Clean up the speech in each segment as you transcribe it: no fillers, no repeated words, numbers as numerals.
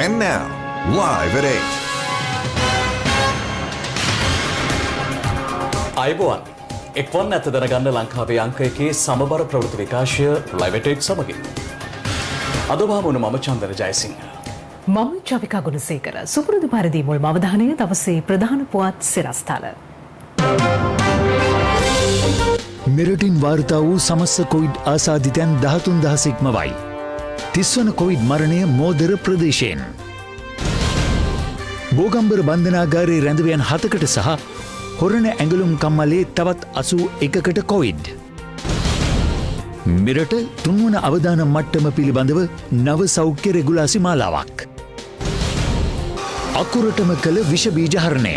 And now, live at 8. අයිබෝන් එක්වන් ඇත දැනගන්න ලංකාවේ අංක එකේ සමබර ප්‍රවෘත්ති විකාශය ලයිව් එට් සමගින් අදවාමුණු මම චන්දර ජයසිංහ මම චවිකා ගුණසේකර සුපුරුදු පරිදි මුල්ම අවධානය දවසේ ප්‍රධාන පුවත් සිරස්තල මෙරටින් වාර්තා වූ සමස්ත කොවිඩ් ආසාදිතයන් 13000 ඉක්මවයි. 30 වන කොවිඩ් මරණය මෝදර ප්‍රදේශයෙන්. බෝගම්බර බන්ධනාගාරයේ රැඳවියන් 7කට සහ හොරණ ඇඟලුම් කම්මලේ තවත් 81කට කොවිඩ්. මෙරට තුන්වන අවදාන මට්ටම පිළිබඳව නව සෞඛ්‍ය රෙගුලාසි මාලාවක්. අකුරටම කළ විෂ බීජ හරණය.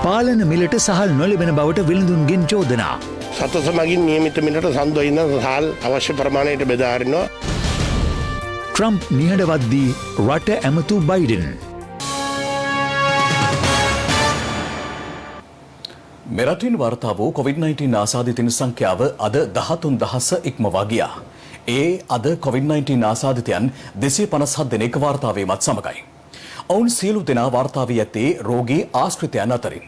පාලන මිලට සහල් නොලැබෙන බවට වෙළඳුන්ගෙන් චෝදනා. සතස මගින් නියමිත මිලට සන්දොයින සහල් අවශ්‍ය ප්‍රමාණයට බෙදාහරිනවා. ට්‍රම්ප් නිහඬවද්දී රට ඇමතු බයිඩන්. මෙරටින් වාර්තා වූ COVID-19 ආසාදිතින් සංඛ්‍යාව අද 13000 ඉක්මවා ගියා. ඒ අද COVID-19 ආසාදිතයන් 257 දෙනෙක් වාර්තා වීමත් සමගයි. ඔවුන් සියලු දෙනා වාර්තා වී ඇත්තේ රෝගී ආශ්‍රිතයන් අතරින්.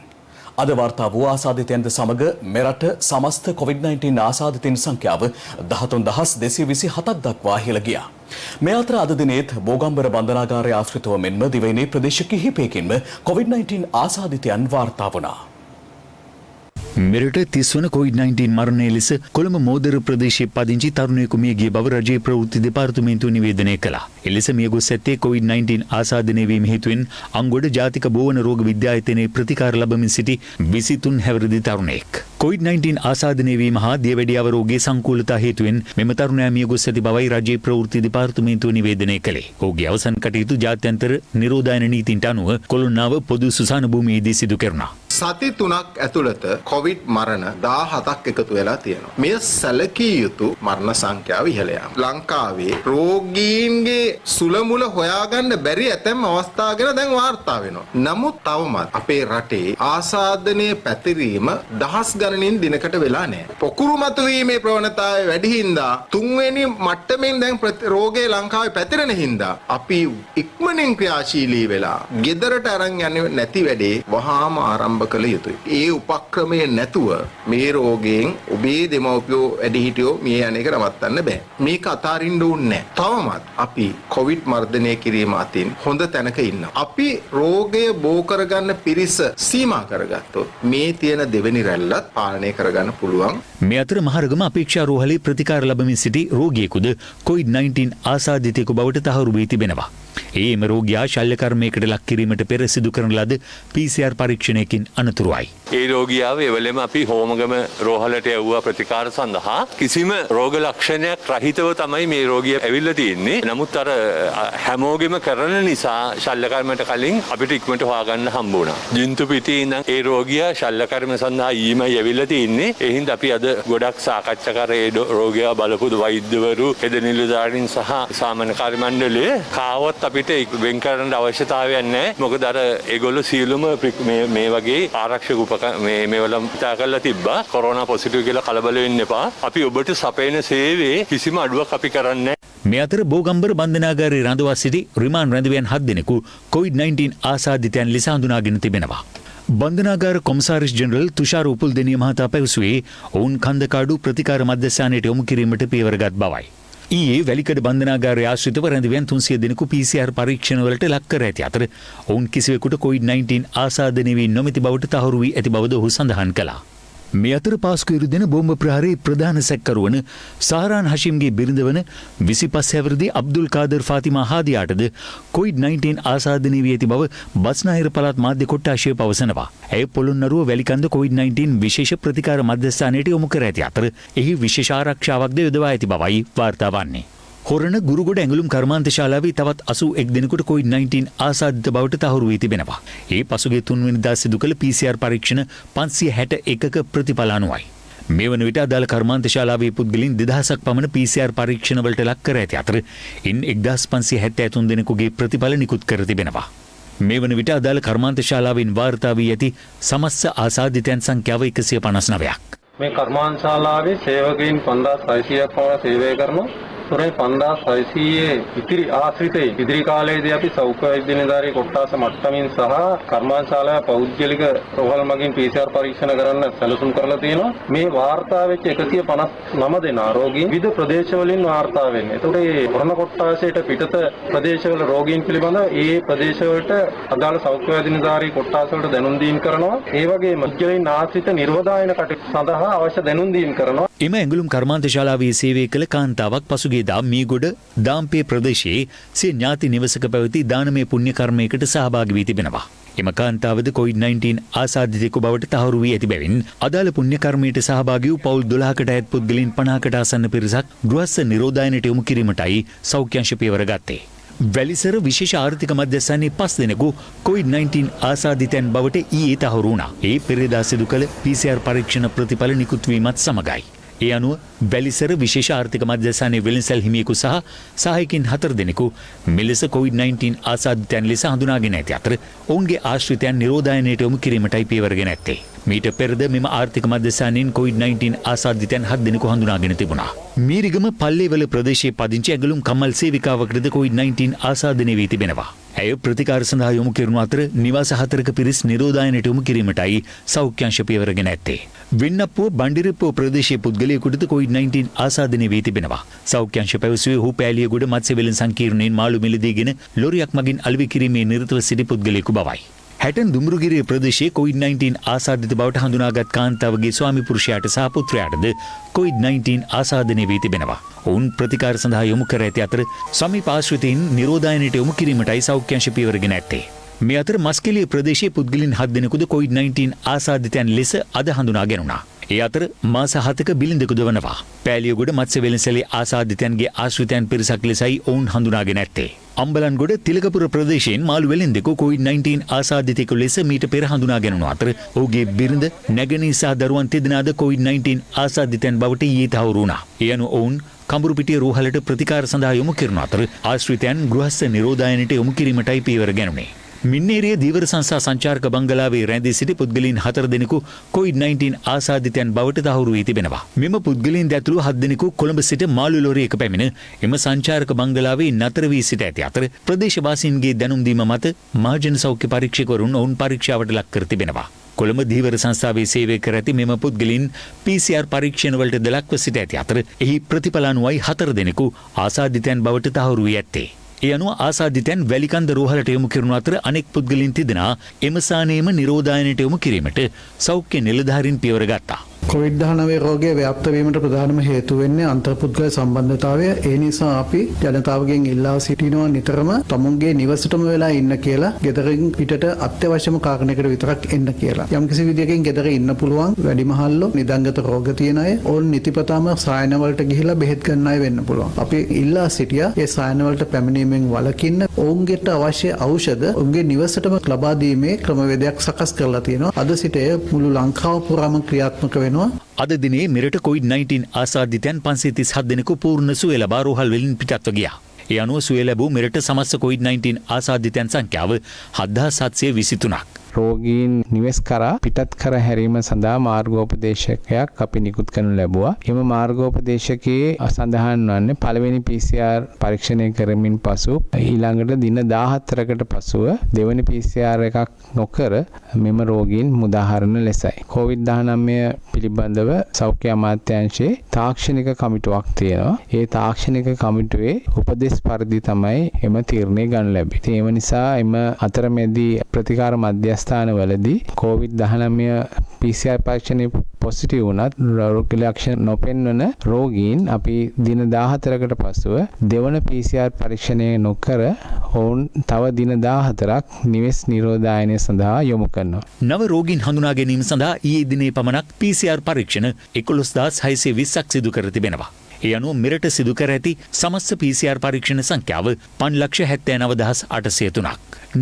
අද වාර්තා වූ ආසාදිතයන්ද සමග මෙරට සමස්ත COVID-19 ආසාදිතින් සංඛ්‍යාව 13227ක් දක්වා ඉහළ ගියා. මේ අතර අද දිනේත් බෝගම්බර බන්ධනාගාරය ආශ්‍රිතව මෙන්ම දිවයිනේ ප්‍රදේශ කිහිපයකින්ම COVID-19 ආසාදිතයන් වාර්තා වුණා. මෙරට 30 වන කොවිඩ්-19 මරණය ලෙස කොළඹ මෝදර ප්‍රදේශයේ පදිංචි තරුණයෙකු මිය ගිය බව රජයේ ප්‍රවෘත්ති දෙපාර්තමේන්තුව නිවේදනය කළා. එලෙස මියගොස් ඇත්තේ කොවිඩ්-19 ආසාදනය වීම හේතුවෙන් අංගොඩ ජාතික බෝවන රෝග විද්‍යායතනයේ ප්‍රතිකාර ලබමින් සිටි 23 හැවිරිදි තරුණයෙක්. කොවිඩ්-19 ආසාදනය වීම හා දියවැඩියාව රෝගයේ සංකූලතා හේතුවෙන් මෙම තරුණයා මියගොස් ඇති බවයි රජයේ ප්‍රවෘත්ති දෙපාර්තමේන්තුව නිවේදනය කළේ. ඔහුගේ අවසන් කටයුතු ජාත්‍යන්තර නිරෝධායන නීතින්ට අනුව කොළොන්නාව පොදු සුසාන භූමියේදී සිදු කෙරුණා. සති 3ක් ඇතුළත කොවිඩ් මරණ 17ක් එකතු වෙලා තියෙනවා. මෙය සැලකිය යුතු මරණ සංඛ්‍යාව ඉහළ යාම. ලංකාවේ රෝගීන්ගේ සුළමුල හොයාගන්න බැරි ඇතැම් අවස්ථා ගැන දැන් වාර්තා වෙනවා. නමුත් තවමත් අපේ රටේ ආසාදනයේ පැතිරීම දහස් ගණනින් දිනකට වෙලා නැහැ. පොකුරු මතුවීමේ ප්‍රවණතාවය වැඩි හින්දා තුන්වෙනි මට්ටමින් දැන් රෝගේ ලංකාවේ පැතිරෙන හින්දා අපි ඉක්මනින් ක්‍රියාශීලී වෙලා ගෙදරට අරන් යන්නේ නැති වැඩේ වහාම ආරම්භ කළ යුතුයි. ඒ උපක්‍රමය නැතුව මේ රෝගයෙන් ඔබේ දෙමව්පියෝ වැඩිහිටියෝ මිය යන එක නවත්තන්න බෑ. මේක අතාරින්න ඕනේ නැහැ. තවමත් අපි කොවිඩ් මර්ධනය කිරීම අතින් හොඳ තැනක ඉන්නවා. අපි රෝගය බෝ කරගන්න පිරිස සීමා කරගත්තොත් මේ තියෙන දෙවෙනි රැල්ලත් පාලනය කරගන්න පුළුවන්. මේ අතර මහරගම අපේක්ෂා රෝහලේ ප්‍රතිකාර ලබමින් සිටි රෝගියෙකුද කොවිඩ්-19 ආසාදිතයෙකු බවට තහවුරු වී තිබෙනවා. ඒම රෝගියා ශල්‍ය කර්මයකට ලක් කිරීමට පෙර සිදු කරන ලද PCR පරීක්ෂණයකින් අනතුරුවයි. ඒ රෝගියාව එවලෙම අපි හෝමගම රෝහලට යවුවා ප්‍රතිකාර සඳහා. කිසිම රෝග ලක්ෂණයක් රහිතව තමයි මේ රෝගියා ඇවිල්ලා තියෙන්නේ. නමුත් අර හැමෝගෙම කරන නිසා ශල්‍ය කර්මයට කලින් අපිට ඉක්මනට හොයාගන්න හම්බ වුණා. ජින්තු පිටියේ ඉඳන් ඒ රෝගියා ශල්‍ය කර්ම සඳහා ඊමයි ඇවිල්ලා තියෙන්නේ. ඒ හින්දා අපි අද ගොඩක් සාකච්ඡා කරේ රෝගියා බලපු වෛද්‍යවරු, හෙද නිලධාරීන් සහ සාමාන්‍යකාරී මණ්ඩලය කාවත් අපිට වෙන් කරන්න අවශ්‍යතාවයක් නැහැ. මොකද අර ඒගොල්ලෝ සියලුම මේ වගේ ආරක්ෂක මේවල ඉතා කරලා තිබ්බා. කොරෝනා පොසිටිව් කියලා කලබල වෙන්න එපා. අපි ඔබට සපයන සේවයේ කිසිම අඩුවක් අපි කරන්නේ නැහැ. මේ අතර බෝගම්බර බන්ධනාගාරයේ රඳවා සිටි රිමාන්ඩ් රැඳවියන් 7 දෙනෙකු COVID-19 ආසාදිතයන් ලෙස හඳුනාගෙන තිබෙනවා. බන්ධනාගාර කොමසාරිස් ජෙනරල් තුෂාර උපුල්දෙනිය මහතා පැවසුවේ ඔවුන් කන්දකාඩු ප්‍රතිකාර මධ්‍යස්ථානයට යොමු කිරීමට පියවරගත් බවයි. ඊයේ වැලිකඩ බන්ධනාගාරයේ ආශ්‍රිතව රැඳවියන් 300 දෙනෙකු PCR පරීක්ෂණවලට ලක් කර ඇති අතර ඔවුන් කිසිවෙකුට COVID-19 ආසාදනය වී නොමැති බවට තහවුරු වී ඇති බවද ඔහු සඳහන් කළා. මේ අතර පාස්කු ඉරිදින බෝම්බ ප්‍රහාරයේ ප්‍රධාන සැකකරුවන සහරාන් හෂිම්ගේ බිරිඳ වන 25 හැවිරිදි අබ්දුල් කාදර් ෆාතිමා හාදියාටද COVID-19 ආසාදනය වී ඇති බව බස්නාහිර පළාත් මාධ්‍ය කොට්ටාශය පවසනවා. ඇය පොළොන්නරුව වැලිකන්ද COVID-19 විශේෂ ප්‍රතිකාර මධ්‍යස්ථානයට යොමු කර ඇති අතර එහි විශේෂ ආරක්ෂාවක්ද යොදවා ඇති බවයි වාර්තා වන්නේ. හොරණ ගුරුගොඩ ඇඟලුම් කර්මාන්තශාලාවේ තවත් 81 දෙනෙකුට COVID-19 ආසාදිත බවට තහවුරු වී තිබෙනවා. ඒ පසුගිය 3 වෙනිදා සිදු කළ PCR පරීක්ෂණ 561ක ප්‍රතිඵල අනුවයි. මේ වන විට අදාළ කර්මාන්තශාලාවේ පුද්ගලයන් 2000ක් පමණ PCR පරීක්ෂණවලට ලක් කර ඇති අතර ඉන් 1573 දෙනෙකුගේ ප්‍රතිඵල නිකුත් කර තිබෙනවා. මේ වන විට අදාළ කර්මාන්තශාලාවෙන් වාර්තා වී ඇති සමස්ත ආසාදිතයන් සංඛ්‍යාව 159ක්. මේ කර්මාන්තශාලාවේ සේවකයන් 5600ක් පමණ සේවය කරනවා. තුරේ 5600 ඉතිරි ආශ්‍රිතයි. ඉදිරි කාලයේදී අපි සෞඛ්‍ය වෛද්‍ය නිලධාරී කොට්ටාස මට්ටමින් සහ කර්මාන්තශාලාවේ පෞද්ගලික රෝහල් මගින් PCR පරීක්ෂණ කරන්න සැලසුම් කරලා තියෙනවා. මේ වාර්තා වෙච්ච 159 දෙනා රෝගීන් විවිධ ප්‍රදේශවලින් වාර්තා වෙන්නේ. ඒතකොට මේ කොරෝනා කොට්ටාසයට පිටත ප්‍රදේශවල රෝගීන් පිළිබඳව ඒ ප්‍රදේශවලට අදාළ සෞඛ්‍ය වෛද්‍ය නිලධාරී කොට්ටාස වලට දැනුම් දීම් කරනවා. ඒ වගේම මුජ්ජලින් ආශ්‍රිත නිර්වදායන කටයුතු සඳහා අවශ්‍ය දැනුම් දීම් කරනවා. එම ඇඟලුම් කර්මාන්තශාලාවේ සේවය කළ කාන්තාවක් පසුගියදා මීගොඩ දාම්පේ ප්‍රදේශයේ සිය ඥාති නිවසක පැවති දානමය පුණ්‍ය කර්මයකට සහභාගී වී තිබෙනවා. එම කාන්තාවද COVID-19 ආසාදිතයෙකු බවට තහවුරු වී ඇති බැවින් අදාළ පුණ්‍ය කර්මයට සහභාගී වූ පවුල් 12කට අයත් පුද්ගලයන් 50කට ආසන්න පිරිසක් ගෘහස්ස නිරෝධායනයට යොමු කිරීමටයි සෞඛ්‍ය අංශ පියවර ගත්තේ. වැලිසර විශේෂ ආර්ථික මධ්‍යස්ථානයේ 5 දෙනෙකු COVID-19 ආසාදිතයන් බවට ඊයේ තහවුරු වුණා. ඒ පෙරේදා සිදු කළ PCR පරීක්ෂණ ප්‍රතිඵල නිකුත් වීමත් සමගයි. ඒ අනුව වැලිසර විශේෂ ආර්ථික මධ්‍යස්ථානයේ වෙළඳසැල් හිමියෙකු සහ සහායකින් 4 දෙනෙකු මෙලෙස COVID-19 ආසාදිතයන් ලෙස හඳුනාගෙන ඇති අතර ඔවුන්ගේ ආශ්‍රිතයන් නිරෝධායනයට යොමු කිරීමටයි පියවරගෙන ඇත්තේ. මීට පෙරද මෙම ආර්ථික මධ්‍යස්ථානයෙන් COVID-19 ආසාදිතයන් 7 දෙනෙකු හඳුනාගෙන තිබුණා. මීරිගම පල්ලේවල ප්‍රදේශයේ පදිංචි ඇඟලුම් කම්මල් සේවිකාවකටද COVID-19 ආසාදනය වී තිබෙනවා. ඇය ප්‍රතිකාර සඳහා යොමු කෙරුණු අතර නිවාස 4ක පිරිස් නිරෝධායනයට යොමු කිරීමටයි සෞඛ්‍ය අංශ පියවරගෙන ඇත්තේ. වෙන්නප්පුව බණ්ඩිරිප්පුව ප්‍රදේශයේ පුද්ගලයෙකුටද COVID-19 ආසාදනය වී තිබෙනවා. සෞඛ්‍ය අංශ පැවසුවේ ඔහු පෑලියගොඩ මත්ස්‍ය වෙළඳ සංකීර්ණයෙන් මාළු මිලදීගෙන ලොරියක් මගින් අලෙවි කිරීමේ නිරතව සිටි පුද්ගලයෙකු බවයි. හැටන් දුම්රුගිරිය ප්‍රදේශයේ COVID-19 ආසාදිත බවට හඳුනාගත් කාන්තාවගේ ස්වාමි පුරුෂයාට සහ පුත්‍රයාටද COVID-19 ආසාදනය වී තිබෙනවා. ඔවුන් ප්‍රතිකාර සඳහා යොමු කර ඇති අතර සමීප ආශ්‍රිතයින් නිරෝධායනයට යොමු කිරීමටයි සෞඛ්‍ය අංශ පියවරගෙන ඇත්තේ. මේ අතර මස්කෙලිය ප්‍රදේශයේ පුද්ගලයන් 7 දෙනෙකුද COVID-19 ආසාදිතයන් ලෙස අද හඳුනාගෙන උනා. ඒ අතර මාස 7ක බිලිඳෙකුද වනවා. පෑලියගොඩ මත්ස්‍ය වෙළඳසැලේ ආසාදිතයන්ගේ ආශ්‍රිතයන් පිරිසක් ලෙසයි ඔවුන් හඳුනාගෙන ඇත්තේ. අම්බලන්ගොඩ තිලකපුර ප්‍රදේශයෙන් මාළු වෙළෙන්දෙකු COVID-19 ආසාදිතයෙකු ලෙස මීට පෙර හඳුනාගෙන උන අතර ඔහුගේ බිරිඳ නැගණී සහ දරුවන් තිදෙනාද COVID-19 ආසාදිතයන් බවට ඊයේ තහවුරු වුණා. ඒ අනුව ඔවුන් කඹුරුපිටිය රෝහලට ප්‍රතිකාර සඳහා යොමු කරන අතර ආශ්‍රිතයන් ගෘහස්ස නිරෝධායනයට යොමු කිරීමටයි පියවර ගැනුනේ. මින්නේරිය දීවර සංස්ථා සංචාරක බංගලාවේ රැඳී සිටි පුද්ගලයන් 4 දෙනෙකු COVID-19 ආසාදිතයන් බවට තහවුරු වී තිබෙනවා. මෙම පුද්ගලයන් ඇතුළු 7 දෙනෙකු කොළඹ සිට මාළු ලොරියක පැමිණ එම සංචාරක බංගලාවේ නතර වී සිට ඇති අතර ප්‍රදේශවාසීන්ගේ දැනුම් දීම මත මහජන සෞඛ්‍ය පරීක්ෂකවරුන් ඔවුන් පරීක්ෂාවට ලක් කර තිබෙනවා. කොළඹ දීවර සංස්ථාවේ සේවය කර ඇති මෙම පුද්ගලයන් PCR පරීක්ෂණ වලට දලක්ව සිට ඇති අතර එහි ප්‍රතිඵල අනුවයි 4 දෙනෙකු ආසාදිතයන් බවට තහවුරු වී ඇත්තේ. ඒ අනුව ආසාදිතයන් වැලිකන්ද රෝහලට යොමු කරන අතර අනෙක් පුද්ගලයන් තිදෙනා එම ස්ථානයේම නිරෝධායනයට යොමු කිරීමට සෞඛ්‍ය නිලධාරීන් පියවර ගත්තා. COVID-19 රෝගය ව්‍යාප්ත වීමට ප්‍රධානම හේතු වෙන්නේ අන්තර්පුද්ගල සම්බන්ධතාවය. ඒ නිසා අපි ජනතාවගෙන් ඉල්ලා සිටිනවා නිතරම තමුන්ගේ නිවසටම වෙලා ඉන්න කියලා. ගෙදරින් පිටට අත්‍යවශ්‍යම කාරණයකට විතරක් එන්න කියලා. යම්කිසි විදියකින් ගෙදර ඉන්න පුළුවන් වැඩිමහල්ලෝ නිදංගත රෝග තියෙන අය ඕන් නිතිපතාම සායන වලට ගිහිලා බෙහෙත් ගන්න අය වෙන්න පුළුවන්. අපි ඉල්ලා සිටියා ඒ සායන වලට පැමිණීමෙන් වළකින්න ඔවුන්ට අවශ්‍ය ඖෂධ ඔවුන්ගේ නිවසටම ලබා දීමේ ක්‍රමවේදයක් සකස් කරලා තියෙනවා. අද සිට මුළු ලංකාව පුරාම ක්‍රියාත්මක වෙනවා. අද දිනේ මෙරට COVID-19 ආසාදිතයන් 537 දෙනෙකු පූර්ණ සුවය ලබා රෝහල් වලින් පිටත්ව ගියා. ඒ අනුව සුවය ලැබූ මෙරට සමස්ත COVID-19 ආසාදිතයන් සංඛ්‍යාව 7723ක්. රෝගීන් නිවෙස් කරා පිටත් කර හැරීම සඳහා මාර්ගෝපදේශකයක් අපි නිකුත් කරනු ලැබුවා. එම මාර්ගෝපදේශකයේ සඳහන් වන්නේ පළවෙනි PCR පරීක්ෂණය කරමින් පසු ඊළඟට දින 14කට පසුව දෙවැනි PCR එකක් නොකර මෙම රෝගීන් මුදාහරින ලෙසයි. COVID-19 පිළිබඳව සෞඛ්‍ය අමාත්‍යාංශයේ තාක්ෂණික කමිටුවක් තියෙනවා. ඒ තාක්ෂණික කමිටුවේ උපදෙස් පරිදි තමයි එම තීරණය ගන්න ලැබෙන්නේ. ඒ නිසා එම අතරමැදි ප්‍රතිකාර මධ්‍යස්ථානවලදී COVID-19 PCR පරීක්ෂණය පොසිටිව් වුණත් රෝග ලක්ෂණ නොපෙන්වන රෝගීන් අපි දින 14කට පසුව දෙවන PCR පරීක්ෂණය නොකර ඔවුන් තව දින 14ක් නිවෙස් නිරෝධායනය සඳහා යොමු කරනවා. නව රෝගීන් හඳුනා ගැනීම සඳහා ඊයේ දිනේ පමණක් PCR පරීක්ෂණ 11620ක් සිදු කර තිබෙනවා. ඒ අනුව මෙරට සිදු කර ඇති සමස්ත PCR පරීක්ෂණ සංඛ්‍යාව 5,79,803ක්.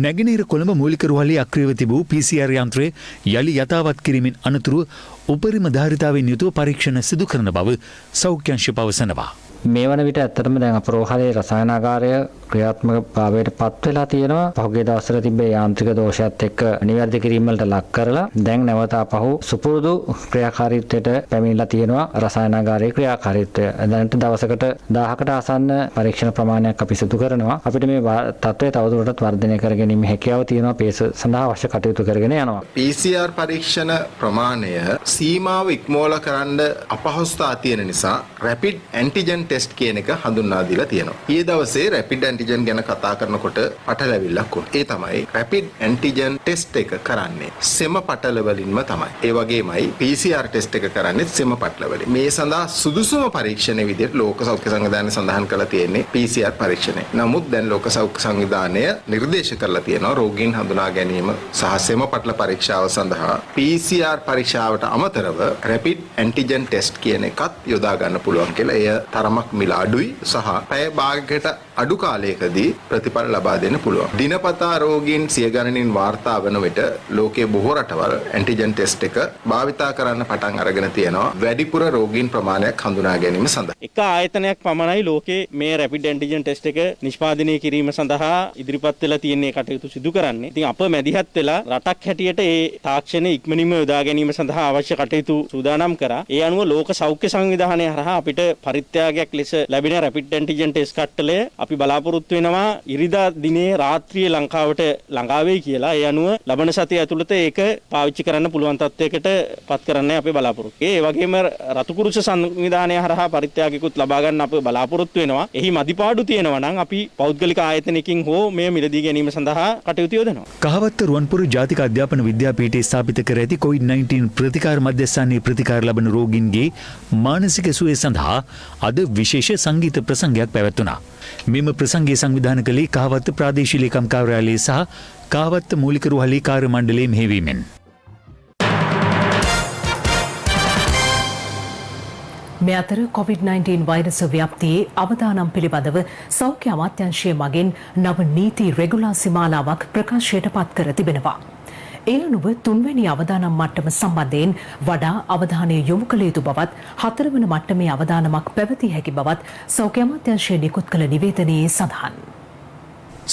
නැගෙනහිර කොළඹ මූලික රුහලේ අක්‍රියව තිබූ PCR යන්ත්‍රය යලි යථාවත් කිරීමෙන් අනතුරුව උපරිම ධාරිතාවෙන් යුතුව පරීක්ෂණ සිදු කරන බව සෞඛ්‍ය අංශය පවසනවා. මේ වන විට ඇත්තටම දැන් අප රෝහලේ රසායනාගාරය ක්‍රියාත්මක භාවයට පත් වෙලා තියෙනවා. පහුගිය දවස්වල තිබ්බේ යාන්ත්‍රික දෝෂයත් එක්ක නිවැරදි කිරීම වලට ලක් කරලා දැන් නැවත අපහු සුපුරුදු ක්‍රියාකාරීත්වයට පැමිණලා තියෙනවා රසායනාගාරයේ ක්‍රියාකාරීත්වය. දැනට දවසකට 1000කට ආසන්න පරීක්ෂණ ප්‍රමාණයක් අපි සිදු කරනවා. අපිට මේ තත්ත්වය තවදුරටත් වර්ධනය කර ගැනීම හැකියාව තියෙනවා. පේස සඳහා අවශ්‍ය කටයුතු කරගෙන යනවා. PCR පරීක්ෂණ ප්‍රමාණය සීමාව ඉක්මවලා කරන්න අපහසුතාව තියෙන නිසා රැපිඩ් ඇන්ටිජන් ටෙස්ට් කියන එක හඳුන්වා දීලා තියෙනවා. ඊයේ දවසේ රැපිඩ් ඇන්ටිජන් ගැන කතා කරනකොට පටලැවිල්ලක් වුණා. ඒ තමයි රැපිඩ් ඇන්ටිජන් ටෙස්ට් එක කරන්නේ සෙම පටල වලින්ම තමයි. ඒ වගේමයි PCR ටෙස්ට් එක කරන්නේ සෙම පටල වලින්. මේ සඳහා සුදුසුම පරීක්ෂණයේ විදිහට ලෝක සෞඛ්‍ය සංවිධානය සඳහන් කරලා තියෙන්නේ PCR පරීක්ෂණය. නමුත් දැන් ලෝක සෞඛ්‍ය සංවිධානය නිර්දේශ කරලා තියෙනවා රෝගීන් හඳුනා ගැනීම සහ සෙම පටල පරීක්ෂාව සඳහා PCR පරීක්ෂාවට අමතරව රැපිඩ් ඇන්ටිජන් ටෙස්ට් කියන එකත් යොදා ගන්න පුළුවන් කියලා. එය තරමක් මිල අඩුයි සහ පැය භාගයකට අඩු කාලයකදී ප්‍රතිඵල ලබා දෙන්න පුළුවන්. දිනපතා රෝගීන් සිය ගණනින් වාර්තා වන විට ලෝකයේ බොහෝ රටවල් ඇන්ටිජන් ටෙස්ට් එක භාවිතා කරන්න පටන් අරගෙන තියෙනවා වැඩිපුර රෝගීන් ප්‍රමාණයක් හඳුනා ගැනීම සඳහා. එක ආයතනයක් පමණයි ලෝකේ මේ රැපිඩ් ඇන්ටිජන් ටෙස්ට් එක නිෂ්පාදනය කිරීම සඳහා ඉදිරිපත් වෙලා තියෙන කටයුතු සිදු කරන්නේ. ඉතින් අප මැදිහත් වෙලා රටක් හැටියට ඒ තාක්ෂණය ඉක්මනින්ම යොදා ගැනීම සඳහා අවශ්‍ය කටයුතු සූදානම් කරා. ඒ අනුව ලෝක සෞඛ්‍ය සංවිධානය හරහා අපිට පරිත්‍යාගයක් ලෙස ලැබෙන රැපිඩ් ඇන්ටිජන් ටෙස්ට් කට්ටලය අපි බලාපොරොත්තු වෙනවා ඉරිදා දිනේ රාත්‍රියේ ලංකාවට ළඟා වෙයි කියලා. ඒ අනුව ලබන සතිය ඇතුළත ඒක පාවිච්චි කරන්න පුළුවන් තත්යකට පත් කරන්නයි අපි බලාපොරොත්තු වෙන්නේ. ඒ වගේම රතුකුරුස සංවිධානය හරහා පරිත්‍යාගිකුත් ලබා ගන්න අපි බලාපොරොත්තු වෙනවා. එහි මදිපාඩු තියෙනවා නම් අපි පෞද්ගලික ආයතනකින් හෝ මෙය මිලදී ගැනීම සඳහා කටයුතු යොදනවා. කහවත්ත රුවන්පුර ජාතික අධ්‍යාපන විද්‍යාපීඨයේ ස්ථාපිත කර ඇති COVID-19 ප්‍රතිකාර මධ්‍යස්ථානයේ ප්‍රතිකාර ලබන රෝගීන්ගේ මානසික සුවය සඳහා අද විශේෂ සංගීත ප්‍රසංගයක් පැවැත්වුණා. මෙම ප්‍රසංගයේ සංවිධානය කළේ කහවත්ත ප්‍රාදේශීය ලේකම් කාර්යාලය සහ කහවත්ත මූලික රුහලේ කාර්ය මණ්ඩලයේ මෙහෙයවීමෙන්. මේ අතර COVID-19 වෛරස ව්‍යාප්තියේ අවදානම් පිළිබඳව සෞඛ්‍ය අමාත්‍යාංශය මගින් නව නීති රෙගුලාසි මාලාවක් ප්‍රකාශයට පත් කර තිබෙනවා. ඒ අනුව තුන්වැනි අවදානම් මට්ටම සම්බන්ධයෙන් වඩා අවධානය යොමු කළ යුතු බවත් හතරවන මට්ටමේ අවදානමක් පැවතිය හැකි බවත් සෞඛ්‍ය අමාත්‍යාංශය නිකුත් කළ නිවේදනයේ සඳහන්.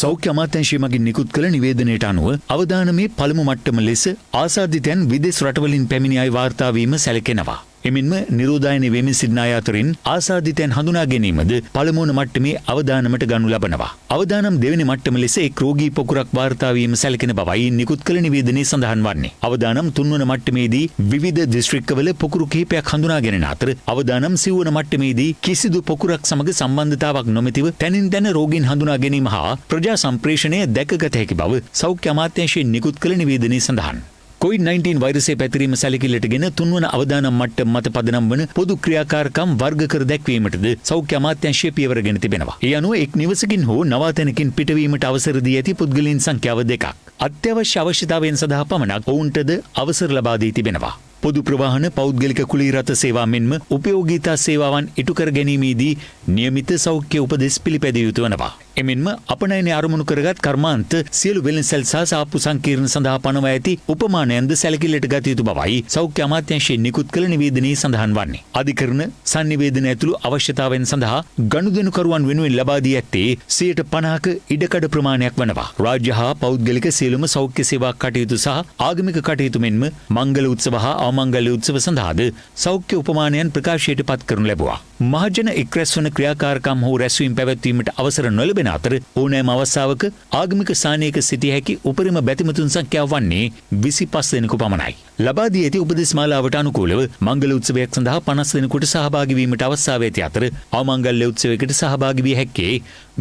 සෞඛ්‍ය අමාත්‍යාංශය මගින් නිකුත් කළ නිවේදනයට අනුව අවදානමේ පළමු මට්ටම ලෙස ආසාදිතයන් විදේශ රටවලින් පැමිණි අය වාර්තා වීම සැලකෙනවා. එමෙන්ම නිරෝධායන වෙමින් සිටින අය අතරින් ආසාදිතයන් හඳුනා ගැනීමද පළමුවන මට්ටමේ අවදානමට ගනු ලබනවා. අවදානම් දෙවෙනි මට්ටම ලෙස එක් රෝගී පොකුරක් වාර්තා වීම සැලකෙන බවයි නිකුත් කළ නිවේදනයේ සඳහන් වන්නේ. අවදානම් තුන්වන මට්ටමේදී විවිධ දිස්ත්‍රික්කවල පොකුරු කිහිපයක් හඳුනාගෙන අතර අවදානම් සිව්වන මට්ටමේදී කිසිදු පොකුරක් සමග සම්බන්ධතාවක් නොමැතිව තැනින් තැන රෝගීන් හඳුනා ගැනීම හා ප්‍රජා සම්ප්‍රේෂණය දැකගත හැකි බව සෞඛ්‍ය අමාත්‍යාංශයෙන් නිකුත් කළ නිවේදනයේ සඳහන්. COVID-19 වෛරසය පැතිරීම සැලකිල්ලටගෙන තුන්වන අවදානම් මට්ටම මත පදනම් වන පොදු ක්‍රියාකාරකම් වර්ග කර දැක්වීමටද සෞඛ්‍ය අමාත්‍යාංශය පියවරගෙන තිබෙනවා. ඒ අනුව එක් නිවසකින් හෝ නවාතැනකින් පිටවීමට අවසර දී ඇති පුද්ගලයන් සංඛ්‍යාව 2ක්. අත්‍යවශ්‍ය අවශ්‍යතාවයන් සඳහා පමණක් ඔවුන්ටද අවසර ලබා දී තිබෙනවා. පොදු ප්‍රවාහන පෞද්ගලික කුලී රථ සේවා මෙන්ම උපයෝගීතා සේවාවන් ඉටු කර ගැනීමේදී නියමිත සෞඛ්‍ය උපදෙස් පිළිපැදිය යුතු වනවා. එමෙන්ම අපනයනය අරමුණු කරගත් කර්මාන්ත සියලු වෙළඳසැල් සහ සාප්පු සංකීර්ණ සඳහා පනවා ඇති උපමානයන්ද සැලකිල්ලට ගත යුතු බවයි සෞඛ්‍ය අමාත්‍යාංශයෙන් නිකුත් කළ නිවේදනයේ සඳහන් වන්නේ. අධිකරණ සංනිවේදන ඇතුළු අවශ්‍යතාවයන් සඳහා ගනුදෙනුකරුවන් වෙනුවෙන් ලබා දී ඇත්තේ 50%ක ඉඩකඩ ප්‍රමාණයක් වනවා. රාජ්‍ය හා පෞද්ගලික සියලුම සෞඛ්‍ය සේවා කටයුතු සහ ආගමික කටයුතු මෙන්ම මංගල උත්සව හා අවමංගල උත්සව සඳහාද සෞඛ්‍ය උපමානයන් ප්‍රකාශයට පත් කරනු ලැබුවා. මහජන එක් රැස්වන ක්‍රියාකාරකම් හෝ රැස්වීම පැවැත්වීමට අවසර නොලැබෙන අතර ඕනෑම අවස්ථාවක ආගමික ස්ථානයක සිටිය හැකි උපරිම බැතිමතුන් සංඛ්‍යාව වන්නේ 25 දෙනෙකු පමණයි. ලබා දී ඇති උපදෙස් මාලාවට අනුකූලව මංගල උත්සවයක් සඳහා 50 දෙනෙකුට සහභාගී වීමට අවස්ථාව ඇති අතර අවමංගල්‍ය උත්සවයකට සහභාගී විය හැක්කේ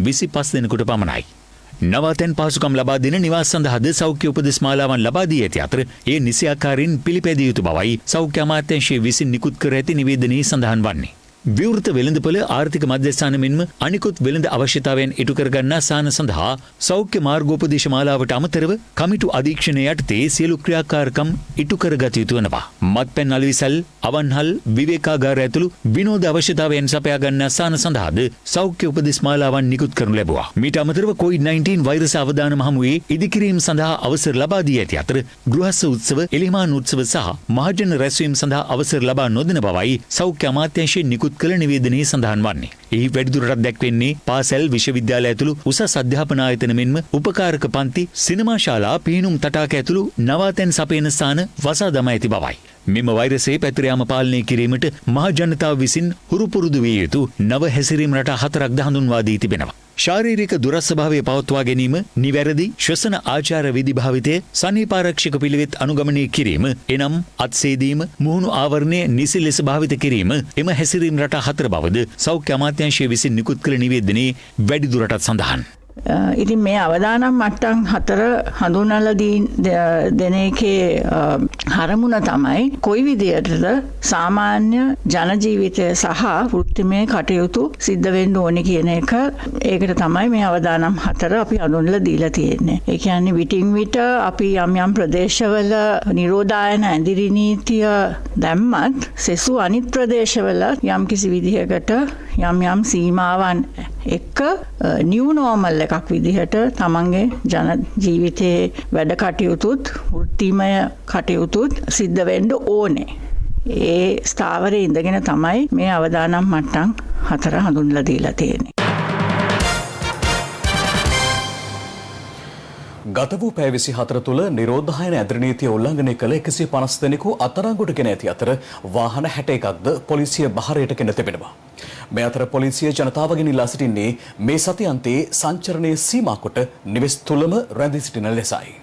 25 දෙනෙකුට පමණයි. නවාතැන් පහසුකම් ලබා දෙන නිවාස සඳහාද සෞඛ්‍ය උපදෙස් මාලාවන් ලබා දී ඇති අතර ඒ නිසියාකාරයෙන් පිළිපැදිය යුතු බවයි සෞඛ්‍ය අමාත්‍යාංශය විසින් නිකුත් කර ඇති නිවේදනයේ සඳහන් වන්නේ. විවෘත වෙළඳපොළ ආර්ථික මධ්‍යස්ථාන මෙන්ම අනිකුත් වෙළඳ අවශ්‍යතාවයන් ඉටු කරගන්නා සාන සඳහා සෞඛ්‍ය මාර්ගෝපදේශ මාලාවට අමතරව කමිටු අධීක්ෂණය යටතේ සියලු ක්‍රියාකාරකම් ඉටු කරගත යුතු වෙනවා. මත්පැන් අලෙවිසල්, අවන්හල්, විවේකාගාර ඇතුළු විනෝද අවශ්‍යතාවයන් සපයා ගන්නා සාන සඳහාද සෞඛ්‍ය උපදෙස් මාලාවන් නිකුත් කරනු ලැබුවා. මීට අමතරව COVID-19 වෛරස අවදානම හමුවේ ඉදිකිරීම සඳහා අවසර ලබා දී ඇති අතර ගෘහස්ස උත්සව, එලිමාන් උත්සව සහ මහජන රැස්වීම සඳහා අවසර ලබා නොදෙන බවයි සෞඛ්‍ය අමාත්‍යාංශයෙන් නිකුත් නිකුත් කළ නිවේදනයේ සඳහන් වන්නේ. එහි වැඩිදුරටත් දැක්වෙන්නේ පාසැල් විශ්වවිද්‍යාල ඇතුළු උසස් අධ්‍යාපන ආයතන මෙන්ම උපකාරක පන්ති සිනමා ශාලා පිහිනුම් තටාක ඇතුළු නවාතැන් සපයන ස්ථාන වසා දමා ඇති බවයි. මෙම වෛරසයේ පැතිර යාම පාලනය කිරීමට මහ ජනතාව විසින් හුරුපුරුදු විය යුතු නව හැසිරීම් රටා 4ක්ද හඳුන්වා දී තිබෙනවා. ශාරීරික දුරස්වභාවය පවත්වා ගැනීම, නිවැරදි ශ්වසන ආචාර විධි භාවිතය, සනීපාරක්ෂක පිළිවෙත් අනුගමනය කිරීම, එනම් අත්සේදීම, මුහුණු ආවරණය නිසි ලෙස භාවිත කිරීම එම හැසිරීම් රටා 4 බවද සෞඛ්‍ය අමාත්‍යාංශය විසින් නිකුත් කළ නිවේදනයේ වැඩිදුරටත් සඳහන්. ඉතින් මේ අවදානම් මට්ටම් 4 හඳුන්වලා දෙන එකේ හරමුණ තමයි කොයි විදියටද සාමාන්‍ය ජන ජීවිතය සහ වෘත්තිමය කටයුතු සිද්ධ වෙන්න ඕනේ කියන එක. ඒකට තමයි මේ අවදානම් 4 අපි හඳුන්වලා දීලා තියෙන්නේ. ඒ කියන්නේ විටින් විට අපි යම් ප්‍රදේශවල නිරෝධායන ඇඳිරි නීතිය දැම්මත් සෙසු අනිත් ප්‍රදේශවල යම් කිසි විදිහකට යම් සීමාවන් එක්ක නිව් නෝමල් එකක් විදිහට තමන්ගේ ජන ජීවිතයේ වැඩ කටයුතුත් වෘත්තිමය කටයුතුත් සිද්ධ වෙන්න ඕනේ. ඒ ස්ථාවරයේ ඉඳගෙන තමයි මේ අවදානම් මට්ටම් 4 හඳුන්වලා දීලා තියෙන්නේ. ගත වූ පැය 24 තුළ නිරෝධායන ඇඳිරි නීතිය උල්ලංඝනය කළ 150 දෙනෙකු අත්අඩංගුවට ගෙන ඇති අතර වාහන 61ක්ද පොලිසිය බහරයට ගෙන තිබෙනවා. මේ අතර පොලිසිය ජනතාවගෙන් ඉල්ලා සිටින්නේ මේ සතියන්තයේ සංචරණය සීමා කොට නිවෙස් තුළම රැඳී සිටින ලෙසයි.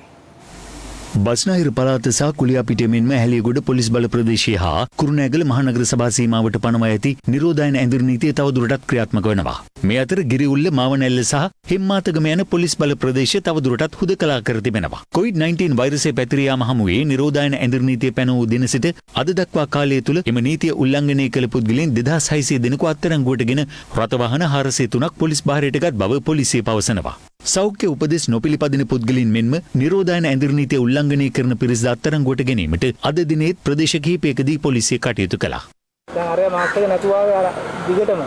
බස්නාහිර පළාත සහ කුලියාපිටිය මෙන්ම හැලියගොඩ පොලිස් බල ප්‍රදේශයේ හා කුරුණෑගල මහනගර සභා සීමාවට පනවා ඇති නිරෝධායන ඇඳිරි නීතිය තවදුරටත් ක්‍රියාත්මක වෙනවා. මේ අතර ගිරිඋල්ල මාවනැල්ල සහ හිම්මාතගම යන පොලිස් බල ප්‍රදේශය තවදුරටත් හුදකලා කර තිබෙනවා. COVID-19 වෛරසය පැතිර යාම හමුවේ නිරෝධායන ඇඳිරි නීතිය පැනවූ දින සිට අද දක්වා කාලය තුල එම නීතිය උල්ලංඝනය කළ පුද්ගලයන් 2600 දෙනෙකු අත්අඩංගුවටගෙන රථවාහන 403ක් පොලිස් බහරයට ගත් බව පොලිසිය පවසනවා. සෞඛ්‍ය උපදෙස් නොපිළිපදින පුද්ගලයන් මෙන්ම නිරෝධායන ඇඳිරි නීතිය උල්ලංඝනය කරන පිරිස අත්අඩංගුවට ගැනීමට අද දිනේත් ප්‍රදේශ කිහිපයකදී පොලිසිය කටයුතු කළා. දැන් අර මාස්ක් එක නැතුව ආවේ දිගටම.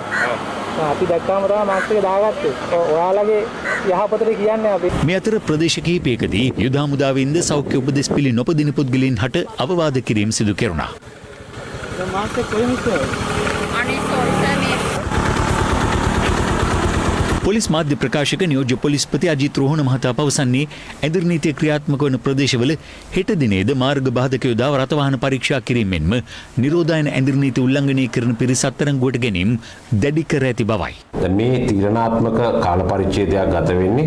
අපි දැක්කාම තමයි මාස්ක් එක දාගත්තේ. ඔයාලගේ යහපතට කියන්නේ අපි. මේ අතර ප්‍රදේශ කිහිපයකදී යුද හමුදාවෙන්ද සෞඛ්‍ය උපදෙස් පිළි නොපදින පුද්ගලයන් හට අවවාද කිරීම සිදු කෙරුණා. දැන් මාස්ක් එක කොහෙන්ද? අනේ සෝරි සර් මේ පොලිස් මාධ්‍ය ප්‍රකාශක නියෝජ්‍ය පොලිස්පති අජිත් රෝහණ මහතා පවසන්නේ ඇඳිරි නීතිය ක්‍රියාත්මක වන ප්‍රදේශවල හෙට දිනේද මාර්ග බාධක යොදා රථවාහන පරීක්ෂා කිරීමෙන්ම නිරෝධායන ඇඳිරි නීති උල්ලංඝනය කරන පිරිස අත්අඩංගුවට ගැනීම දැඩි කර ඇති බවයි. මේ තීරණාත්මක කාල පරිච්ඡේදයක් ගත වෙන්නේ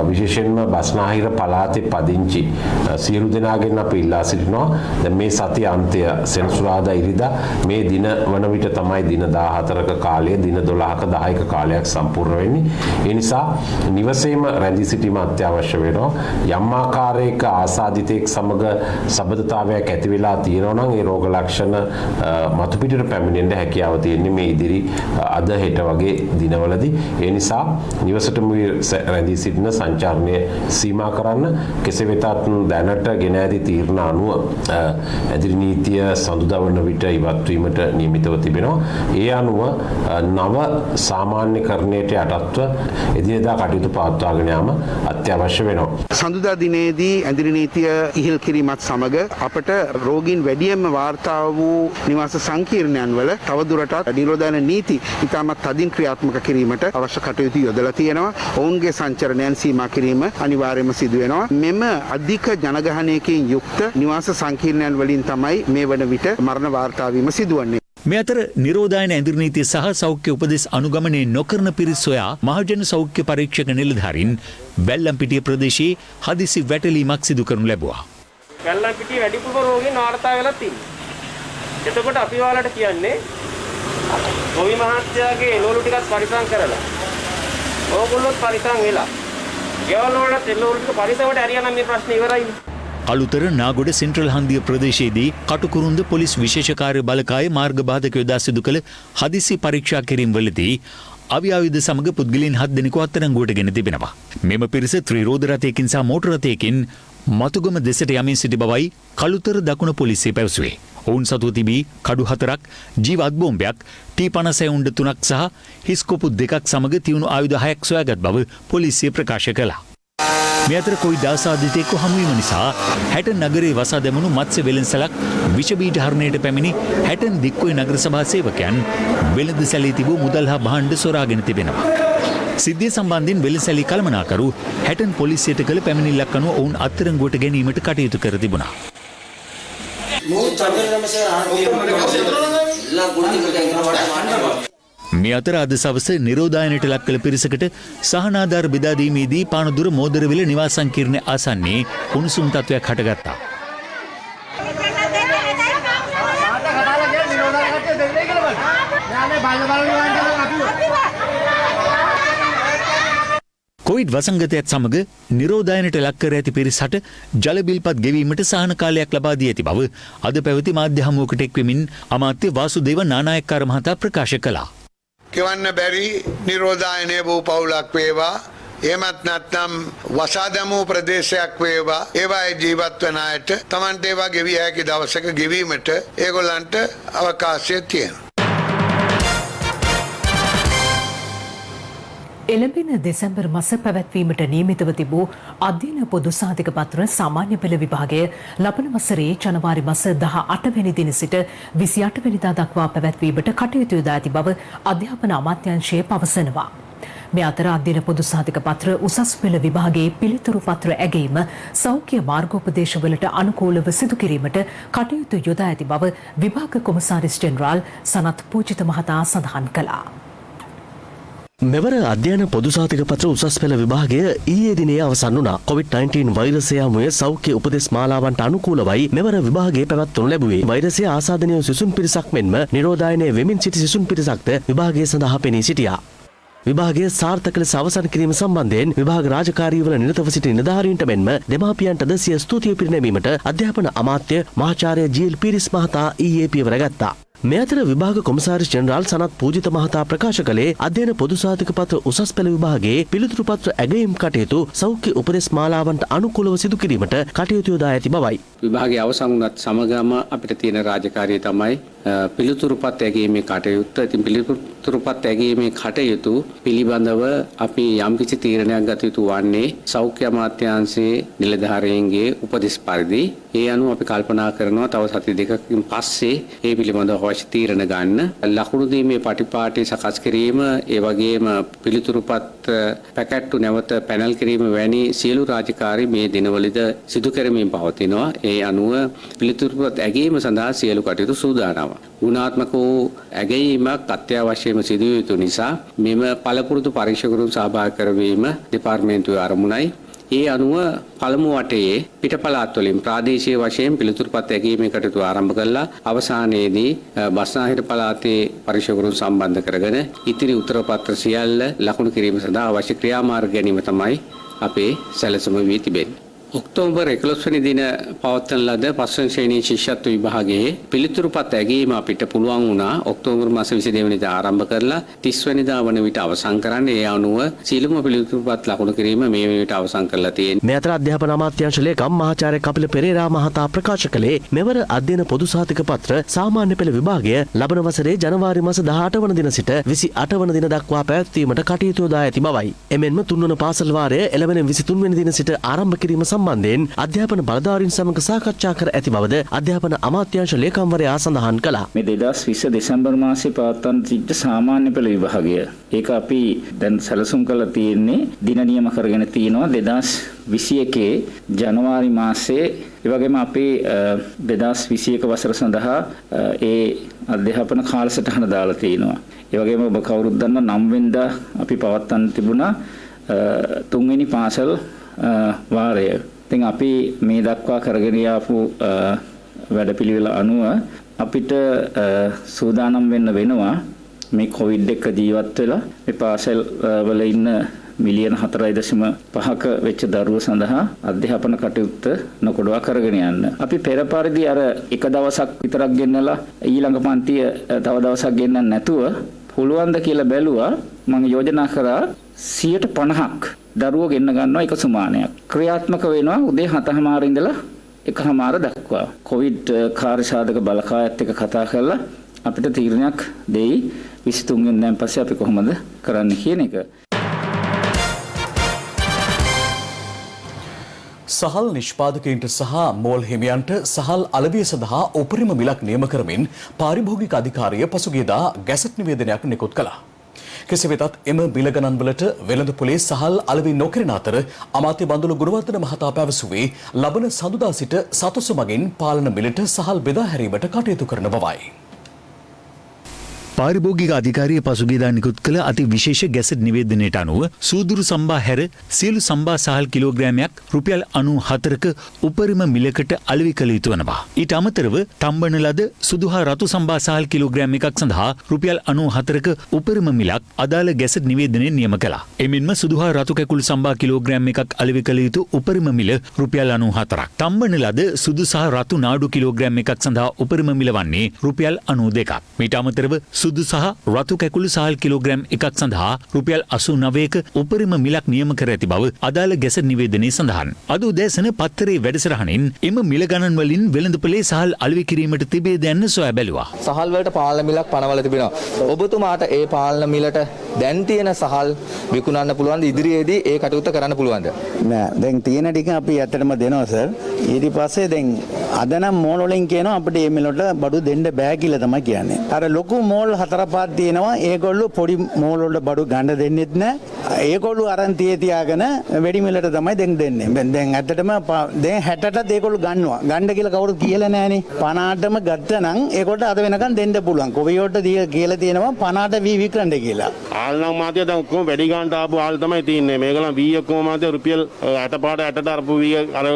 විශේෂයෙන්ම බස්නාහිර පළාතේ පදිංචි සියලු දෙනාගෙන් අපි ඉල්ලා සිටිනවා. දැන් මේ සති අන්තය සෙනසුරාදා ඉරිදා මේ දින වන විට තමයි දින 14ක කාලය දින 12ක 10ක කාලයක් සම්පූර්ණ වෙන්නේ. ඒ නිසා නිවසේම රැඳී සිටීම අත්‍යවශ්‍ය වෙනවා. යම් ආකාරයක ආසාදිතෙක් සමග සබඳතාවයක් ඇති වෙලා තියෙනවා නම් ඒ රෝග ලක්ෂණ මතු පිටට පැමිණෙන්න හැකියාව තියෙන්නේ මේ ඉදිරි අද හෙට වගේ දිනවලදී. ඒ නිසා නිවසටම රැඳී සිටින සංචාරණය සීමා කරන්න කෙසේ වෙතත් දැනට ගෙන ඇති තීරණ අනුව ඇඳිරි නීතිය සඳුදා වන විට ඉවත් වීමට නියමිතව තිබෙනවා. ඒ අනුව නව සාමාන්‍යකරණයට යටත් එදිනෙදා කටයුතු පවත්වාගෙන යාම අත්‍යවශ්‍ය වෙනවා. සඳුදා දිනේදී ඇඳිරි නීතිය ඉහිල් කිරීමත් සමග අපට රෝගීන් වැඩියෙන්ම වාර්තා වූ නිවාස සංකීර්ණයන් වල තවදුරටත් නිරෝධායන නීති ඉතාමත් තදින් ක්‍රියාත්මක කිරීමට අවශ්‍ය කටයුතු යොදලා තියෙනවා. ඔවුන්ගේ සංචරණයන් සීමා කිරීම අනිවාර්යයෙන්ම සිදු වෙනවා. මෙම අධික ජනගහනයකින් යුක්ත නිවාස සංකීර්ණයන් වලින් තමයි මේ වන විට මරණ වාර්තා වීම සිදුවන්නේ. මේ අතර නිරෝධායන ඇඳිරි නීතිය සහ සෞඛ්‍ය උපදෙස් අනුගමනය නොකරන පිරිස් සොයා මහජන සෞඛ්‍ය පරීක්ෂක නිලධාරීන් වැල්ලම්පිටිය ප්‍රදේශයේ හදිසි වැටලීමක් සිදු කරනු ලැබුවා. වැල්ලම්පිටිය වැඩිපුර රෝගීන් වාර්තා වෙලා තියෙනවා. එතකොට අපි ඔයාලට කියන්නේ ගොවි මහත්තයාගේ එළවලු ටිකක් පරිසම් කරලා ඕගොල්ලොත් පරිසම් වෙලා ගෙවල් වලට එළවලු ටික පරිසමට ඇරියා නම් මේ ප්‍රශ්නේ ඉවරයි. අලුතර නාගොඩ සෙන්ට්‍රල් හන්දිය ප්‍රදේශයේදී කටුකුරුන්ද පොලිස් විශේෂ කාර්ය බලකාය මාර්ග බාධක යොදා සිදු කළ හදිසි පරීක්ෂා කිරීම්වලදී අවියාවිද සමග පුද්ගලයන් 7 දෙනෙකු අත්අඩංගුවට ගෙන තිබෙනවා. මෙම පිරිස ත්‍රිරෝද රථයකින් සහ මෝටර රථයකින් මතුගම දෙසට යමින් සිටි බවයි කළුතර දකුණ පොලිසිය පැවසුවේ. ඔවුන් සතුව තිබී කඩු 4ක්, ජීවත් බෝම්බයක්, T-56 උණ්ඩ 3ක් සහ හිස්කොපු 2ක් සමග තියුණු ආයුධ 6ක් සොයාගත් බව පොලිසිය ප්‍රකාශ කළා. මේ අතර කොවිඩ් ආසාදිතයෙකු හමුවීම නිසා හැටන් නගරයේ වසා දැමුණු මත්ස්‍ය වෙළඳසැලක් විෂ බීජ හරණයට පැමිණි හැටන් දික්කොය නගර සභා සේවකයන් වෙළඳසැලේ තිබූ මුදල් හා භාණ්ඩ සොරාගෙන තිබෙනවා. සිද්ධිය සම්බන්ධයෙන් වෙළඳසැලි කළමනාකරු හැටන් පොලිසියට කළ පැමිණිල්ලක් අනුව ඔවුන් අත්අඩංගුවට ගැනීමට කටයුතු කර තිබුණා. මේ අතර අද සවස නිරෝධායනයට ලක් කළ පිරිසකට සහනාධාර බෙදා දීමේදී පානදුර මෝදරවිල නිවාස සංකීර්ණ ආසන්නයේ උණුසුම් තත්වයක් හටගත්තා. කොවිඩ් වසංගතයත් සමග නිරෝධායනයට ලක් කර ඇති පිරිසට ජල බිල්පත් ගෙවීමට සහන කාලයක් ලබා දී ඇති බව අද පැවති මාධ්‍ය හමුවකට එක්වෙමින් අමාත්‍ය වාසුදේව නානායක්කාර මහතා ප්‍රකාශ කළා. කෙවන්න බැරි නිරෝධායනය වූ පවුලක් වේවා එහෙමත් නැත්නම් වසා දැමූ ප්‍රදේශයක් වේවා ඒවායේ ජීවත් වන අයට Tamante ඒවා ගෙවිය හැකි දවසක ගෙවීමට ඒගොල්ලන්ට අවකාශය තියෙනවා. එළඹෙන දෙසැම්බර් මාස පැවැත්වීමට නියමිතව තිබූ අධ්‍යයන පොදු සහතික පත්‍ර සාමාන්‍ය පෙළ විභාගය ලබන වසරේ ජනවාරි මාස 18 වෙනි දින සිට 28 වෙනිදා දක්වා පැවැත්වීමට කටයුතු යොදා ඇති බව අධ්‍යාපන අමාත්‍යාංශය පවසනවා. මේ අතර අධ්‍යයන පොදු සහතික පත්‍ර උසස් පෙළ විභාගයේ පිළිතුරු පත්‍ර ඇගීම සෞඛ්‍ය මාර්ගෝපදේශවලට අනුකූලව සිදු කිරීමට කටයුතු යොදා ඇති බව විභාග කොමසාරිස් ජෙනරාල් සනත් පූජිත මහතා සඳහන් කළා. මෙවර අධ්‍යයන පොදු සහතික පත්‍ර උසස් පෙළ විභාගය ඊයේ දිනේ අවසන් වුණා. COVID-19 වෛරසය හමුවේ සෞඛ්‍ය උපදෙස් මාලාවන්ට අනුකූලවයි මෙවර විභාගයේ පැවැත්වනු ලැබුවේ. වෛරසය ආසාදනය වූ සිසුන් පිරිසක් මෙන්ම නිරෝධායනයේ වෙමින් සිටි සිසුන් පිරිසක්ද විභාගය සඳහා පෙනී සිටියා. විභාගය සාර්ථක ලෙස අවසන් කිරීම සම්බන්ධයෙන් විභාග රාජකාරීවල නිරතව සිටි නිලධාරීන්ට මෙන්ම දෙමාපියන්ටද සිය ස්තුතිය පිරිනැමීමට අධ්‍යාපන අමාත්‍ය මහාචාර්ය ජී.එල්. පීරිස් මහතා ඊයේ පියවර ගත්තා. මේ අතර විභාග කොමසාරිස් ජෙනරාල් සනත් පූජිත මහතා ප්‍රකාශ කළේ අධ්‍යයන පොදු සහතික පත්‍ර උසස් පෙළ විභාගයේ පිළිතුරු පත්‍ර ඇගයීම් කටයුතු සෞඛ්‍ය උපදෙස් මාලාවන්ට අනුකූලව සිදු කිරීමට කටයුතු යොදා ඇති බවයි. විභාගයේ අවසන් වුණත් සමගම අපිට තියෙන රාජකාරිය තමයි පිළිතුරු පත් ඇගීමේ කටයුත්ත. ඉතින් පිළිතුරු පත් ඇගීමේ කටයුතු පිළිබඳව අපි යම්කිසි තීරණයක් ගත යුතු වන්නේ සෞඛ්‍ය අමාත්‍යාංශයේ නිලධාරීන්ගේ උපදෙස් පරිදි. ඒ අනුව අපි කල්පනා කරනවා තව සති දෙකකින් පස්සේ ඒ පිළිබඳව අවශ්‍ය තීරණ ගන්න. ලකුණු දීමේ පටිපාටි සකස් කිරීම, ඒ වගේම පිළිතුරුපත් පැකට්ටු නැවත පැනල් කිරීම වැනි සියලු රාජකාරී මේ දිනවලද සිදු කරමින් පවතිනවා. ඒ අනුව පිළිතුරුපත් ඇගීම සඳහා සියලු කටයුතු සූදානම්. ගුණාත්මක වූ ඇගීමක් අත්‍යවශ්‍යම සිදු යුතු නිසා මෙම පළපුරුදු පරීක්ෂකවරුන් සහභාගී කරවීම දෙපාර්තමේන්තුවේ අරමුණයි. ඒ අනුව පළමු වටයේ පිට පළාත් වලින් ප්‍රාදේශීය වශයෙන් පිළිතුරුපත් ඇගීමේ කටයුතු ආරම්භ කළා. අවසානයේදී බස්නාහිර පළාතේ පරීක්ෂකවරුන් සම්බන්ධ කරගෙන ඉතිරි උත්තර පත්‍ර සියල්ල ලකුණු කිරීම සඳහා අවශ්‍ය ක්‍රියාමාර්ග ගැනීම තමයි අපේ සැලසුම වී තිබෙන්නේ. ඔක්තෝබර් 11 වෙනි දින පවත්වන ලද පස්වන ශ්‍රේණී ශිෂ්‍යත්ව විභාගයේ පිළිතුරුපත් ඇගීම අපිට පුළුවන් වුණා ඔක්තෝබර් මාස 22 වෙනිදා ආරම්භ කරලා 30 වෙනිදා වන විට අවසන් කරන්න. ඒ අනුව සීලම පිළිතුරුපත් ලකුණු කිරීම මේ වන විට අවසන් කරලා තියෙනවා. මේ අතර අධ්‍යාපන අමාත්‍යාංශ ලේකම් මහාචාර්ය කපිල පෙරේරා මහතා ප්‍රකාශ කළේ මෙවර අධ්‍යයන පොදු සහතික පත්‍ර සාමාන්‍ය පෙළ විභාගය ලබන වසරේ ජනවාරි මාස 18 වන දින සිට 28 වන දින දක්වා පැවැත්වීමට කටයුතු යොදා ඇති බවයි. එමෙන්ම 3 වන පාසල් වාරය එළවෙන 23 වෙනි දින සිට ආරම්භ කිරීම සම්බන්ධයෙන් අධ්‍යාපන බලධාරීන් සමග සාකච්ඡා කර ඇති බවද අධ්‍යාපන අමාත්‍යාංශ ලේකම්වරයා සඳහන් කළා. මේ 2020 දෙසැම්බර් මාසයේ පවත්වන සිට සාමාන්‍ය පෙළ විභාගය ඒක අපි දැන් සැලසුම් කරලා තියෙන්නේ දින නියම කරගෙන තිනවා 2021 ජනවාරි මාසයේ. ඒ වගේම අපි 2021 වසර සඳහා ඒ අධ්‍යාපන කාලසටහන දාලා තිනවා. ඒ වගේම ඔබ කවුරුත් දන්නා 9 වෙනිදා අපි පවත්වන්න තිබුණා 3 වෙනි පාසල් වාරය. ඉතින් අපි මේ දක්වා කරගෙන ආපු වැඩපිළිවෙල අනුව අපිට සූදානම් වෙන්න වෙනවා මේ කොවිඩ් එක ජීවත් වෙලා මේ පාසල් වල ඉන්න මිලියන 4.5ක වෙච්ච දරුවෝ සඳහා අධ්‍යාපන කටයුත්ත නොකොඩවා කරගෙන යන්න. අපි පෙර පරිදි අර එක දවසක් විතරක් ගෙන්නලා ඊළඟ පන්තිය තව දවසක් ගෙන්නන්න නැතුව පුළුවන් ද කියලා බැලුවා. මම යෝජනා කරා 50%ක් දරුවෝ ගෙන්න ගන්නවා එක සුමානයක්. ක්‍රියාත්මක වෙනවා උදේ 7:00 ඉඳලා 1:00 දක්වා. කොවිඩ් කාර්යසාධක බලකායත් එක්ක කතා කරලා අපිට තීරණයක් දෙයි 23 වෙනිදාන් පස්සේ අපි කොහොමද කරන්න කියන එක. සහල් නිෂ්පාදකයින්ට සහ මෝල් හිමියන්ට සහල් අලවිය සඳහා උපරිම මිලක් නියම කරමින් පාරිභෝගික අධිකාරිය පසුගියදා ගැසට් නිවේදනයක් නිකුත් කළා. කෙසේ වෙතත් එම මිල ගණන්වලට වෙළඳපොලේ සහල් අලෙවි නොකරන අතර අමාත්‍ය බන්දුල ගුණවර්ධන මහතා පැවසුවේ ලබන සඳුදා සිට සතුස මගින් පාලන මිලට සහල් බෙදා හැරීමට කටයුතු කරන බවයි. පාරිභෝගික අධිකාරිය පසුගියදා නිකුත් කළ අති විශේෂ ගැසට් නිවේදනයට අනුව සූදුරු සම්බා හැර සියලු සම්බා සහල් කිලෝග්‍රෑමයක් රුපියල් 94ක උපරිම මිලකට අලෙවි කළ යුතු වනවා. ඊට අමතරව තම්බන ලද සුදු හා රතු සම්බා සහල් කිලෝග්‍රෑම් එකක් සඳහා රුපියල් 94ක උපරිම මිලක් අදාළ ගැසට් නිවේදනයේ නියම කළා. එමෙන්ම සුදු හා රතු කැකුළු සම්බා කිලෝග්‍රෑම් එකක් අලෙවි කළ යුතු උපරිම මිල රුපියල් 94ක්. තම්බන ලද සුදු සහ රතු නාඩු කිලෝග්‍රෑම් එකක් සඳහා උපරිම මිල වන්නේ රුපියල් 92ක්. ඊට අමතරව සුදු සහ රතු කැකුළු සහල් කිලෝග්‍රෑම් එකක් සඳහා රුපියල් 89ක උපරිම මිලක් නියම කර ඇති බව අදාළ ගැසට් නිවේදනයේ සඳහන්. අද උදෑසන පත්තරේ වැඩසටහනින් එම මිල ගණන් වලින් වෙළඳපොලේ සහල් අලෙවි කිරීමට තිබේ දැන්න සොයා බැලුවා. සහල් වලට පාලන මිලක් පනවලා තිබෙනවා. ඔබතුමාට ඒ පාලන මිලට දැන් තියෙන සහල් විකුණන්න පුළුවන්ද? ඉදිරියේදී ඒ කටයුත්ත කරන්න පුළුවන්ද? නෑ දැන් තියෙන ටික අපි ඇත්තටම දෙනවා සර්. ඊට පස්සේ දැන් අද නම් මෝල් වලින් කියනවා අපිට මේ මිලට බඩු දෙන්න බෑ කියලා තමයි කියන්නේ. අර ලොකු මෝල් 4-5 තියෙනවා ඒගොල්ලෝ පොඩි මෝල් වල බඩු ගන්න දෙන්නෙත් නෑ. ඒගොල්ලෝ අරන් තියාගෙන වැඩි මිලට තමයි දැන් දෙන්නේ. දැන් ඇත්තටම දැන් 60ටත් ඒගොල්ලෝ ගන්නවා. ගන්න කියලා කවුරුත් කියලා නෑනේ. 50ටම ගත්තනම් ඒකට අද වෙනකන් දෙන්න පුළුවන්. කොවියෝට කියලා තියෙනවා 50ට වී විකරන්න කියලා. ආල් නම් මාතේ දැන් ඔක්කොම වැඩි ගන්නට ආපු ආල් තමයි තියෙන්නේ. මේගොල්ලන් වී ඔක්කොම මාතේ රුපියල් 60 පාට 60ට අරපු වී අර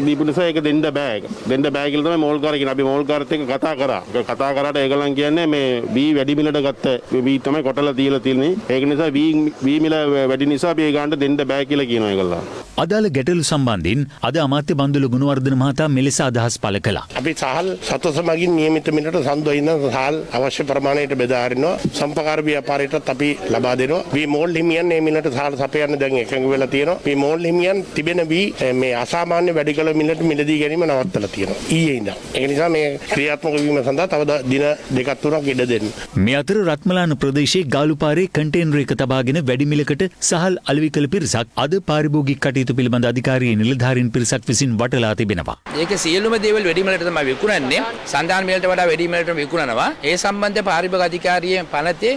දීපු නිසා ඒක දෙන්න බෑ. දෙන්න බෑ කියලා තමයි මෝල් කාරය කියන්නේ. අපි මෝල් කාර්ත් එක්ක කතා කරා. කතා කරාට ඒගොල්ලන් කියන්නේ මේ වී වැඩි මිලට ගත්ත වී තමයි කොටලා තියලා තියෙන්නේ. ඒක නිසා වී මිල වැඩි නිසා අපි ඒ ගන්නට දෙන්න බෑ කියලා කියනවා ඒගොල්ලන්. අදාළ ගැටලු සම්බන්ධයෙන් අද අමාත්‍ය බන්දුල ගුණවර්ධන මහතා මෙලෙස අදහස් පළ කළා. අපි සහල් සතස මගින් නියමිත මිලට සම්දෝ ඉන්න සහල් අවශ්‍ය ප්‍රමාණයට බෙදා හරිනවා. සම්පකාර ව්‍යාපාරයටත් අපි ලබා දෙනවා. වී මෝල් හිමියන් මේ මිලට සහල් සපයන්න දැන් එකඟ වෙලා තියෙනවා. මේ මෝල් හිමියන් තිබෙන වී මේ අසාමාන්‍ය වැඩි කළ මිලට මිලදී ගැනීම නවත්තලා තියෙනවා. ඊයේ ඉඳන්. ඒ නිසා මේ ක්‍රියාත්මක වීම සඳහා තව දින 2-3ක් ඉඩ දෙන්න. මේ අතර රත්මලාන ප්‍රදේශයේ ගාලුපාරේ කන්ටේනරයක තබාගෙන වැඩි මිලකට සහල් අලෙවි කළ පිරිසක් අද පාරිභෝගික කටයුතු පිළිබඳ අධිකාරී නිලධාරීන් පිරිසක් විසින් වටලා තිබෙනවා. ඒක සියලුම දේවල් වැඩි මිලට තමයි විකුණන්නේ. සන්දාන මිලට වඩා වැඩි මිලට විකුණනවා. ඒ සම්බන්ධ පාරිභෝගික අධිකාරියේ පනතේ